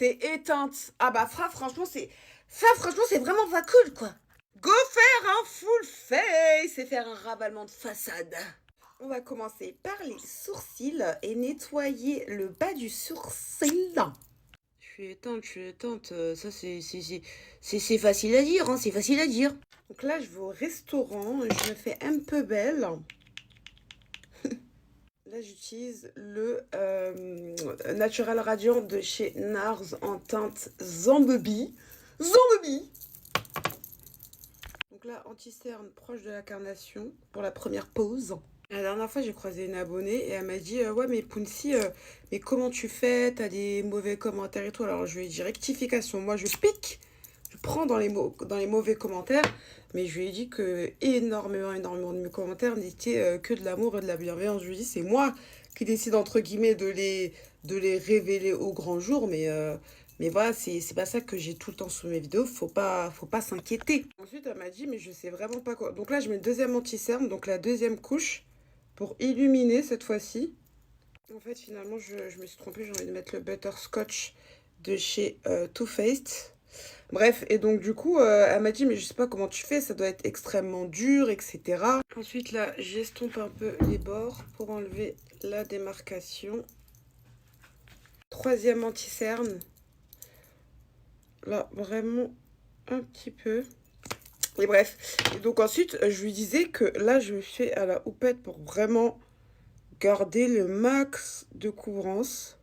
T'es éteinte. Ah bah franchement, c'est vraiment pas cool, quoi. Go faire un full face et faire un ravalement de façade. On va commencer par les sourcils et nettoyer le bas du sourcil. Je suis éteinte. Ça, c'est facile à dire, hein, c'est facile à dire. Donc là, je vais au restaurant, je me fais un peu belle. Là, j'utilise le Natural Radiant de chez NARS en teinte Zombie. Zombie! Donc là, anti-cerne proche de la carnation pour la première pause. La dernière fois, j'ai croisé une abonnée et elle m'a dit ouais, mais Pounsi, mais comment tu fais? T'as des mauvais commentaires et tout. Alors, je lui ai dit rectification. Moi, je pique, je prends dans dans les mauvais commentaires. Mais je lui ai dit que énormément de mes commentaires n'étaient que de l'amour et de la bienveillance. Je lui ai dit, c'est moi qui décide, entre guillemets, de les révéler au grand jour. Mais voilà, c'est pas ça que j'ai tout le temps sur mes vidéos. Faut pas s'inquiéter. Ensuite, elle m'a dit, mais je sais vraiment pas quoi. Donc là, je mets le deuxième anti-cerne, donc la deuxième couche, pour illuminer cette fois-ci. En fait, finalement, je me suis trompée. J'ai envie de mettre le Butterscotch de chez Too Faced. Bref, et donc du coup, elle m'a dit, mais je sais pas comment tu fais, ça doit être extrêmement dur, etc. Ensuite, là, j'estompe un peu les bords pour enlever la démarcation. Troisième anti-cerne. Là, vraiment un petit peu. Et bref, et donc ensuite, je lui disais que là, je fais à la houppette pour vraiment garder le max de couvrance.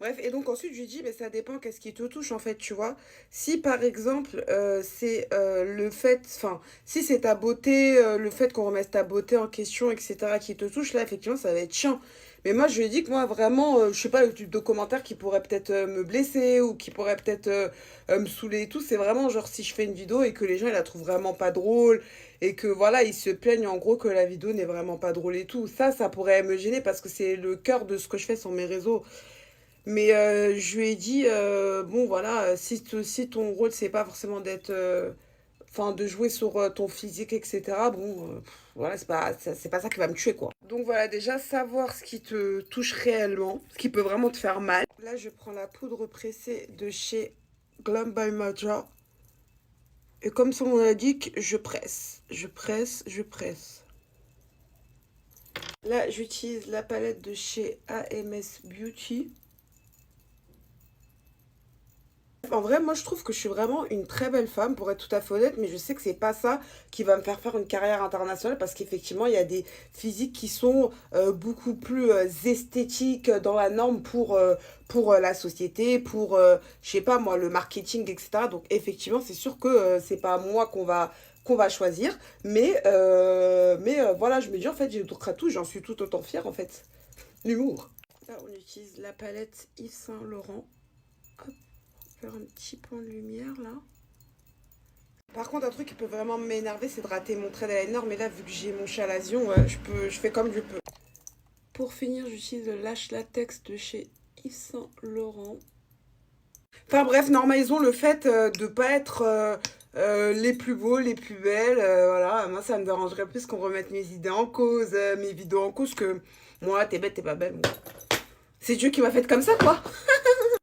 Bref, et donc ensuite je lui dis, mais ça dépend qu'est-ce qui te touche en fait, tu vois. Si par exemple, c'est le fait, enfin, si c'est ta beauté, le fait qu'on remette ta beauté en question, etc., qui te touche, là, effectivement, ça va être chiant. Mais moi, je lui ai dit que moi, vraiment, je sais pas, le type de commentaire qui pourrait peut-être me blesser ou qui pourrait peut-être me saouler et tout, c'est vraiment genre si je fais une vidéo et que les gens, ils la trouvent vraiment pas drôle et que voilà, ils se plaignent en gros que la vidéo n'est vraiment pas drôle et tout. Ça pourrait me gêner parce que c'est le cœur de ce que je fais sur mes réseaux. Mais je lui ai dit, bon voilà, si ton rôle c'est pas forcément d'être, enfin de jouer sur ton physique, etc. Bon, voilà, c'est pas ça qui va me tuer quoi. Donc voilà, déjà savoir ce qui te touche réellement, ce qui peut vraiment te faire mal. Là, je prends la poudre pressée de chez Glam by Maja. Et comme son nom l'indique, je presse, je presse, je presse. Là, j'utilise la palette de chez AMS Beauty. En vrai, moi, je trouve que je suis vraiment une très belle femme, pour être tout à fait honnête, mais je sais que c'est pas ça qui va me faire faire une carrière internationale, parce qu'effectivement, il y a des physiques qui sont beaucoup plus esthétiques dans la norme pour la société, pour, je sais pas moi, le marketing, etc. Donc, effectivement, c'est sûr que c'est pas moi qu'on va choisir, mais voilà, je me dis, en fait, j'ai d'autres atouts, j'en suis tout autant fière, en fait. L'humour. Là, on utilise la palette Yves Saint Laurent. Faire un petit point de lumière là. Par contre, un truc qui peut vraiment m'énerver, c'est de rater mon trait d'eyeliner. Mais là, vu que j'ai mon chalazion, je fais comme je peux. Pour finir, j'utilise le Lash Latex de chez Yves Saint Laurent. Enfin bref, normalisons le fait de pas être les plus beaux, les plus belles. Voilà, moi ça me dérangerait plus qu'on remette mes idées en cause, mes vidéos en cause que moi, t'es bête, t'es pas belle. Bon. C'est Dieu qui m'a faite comme ça, quoi.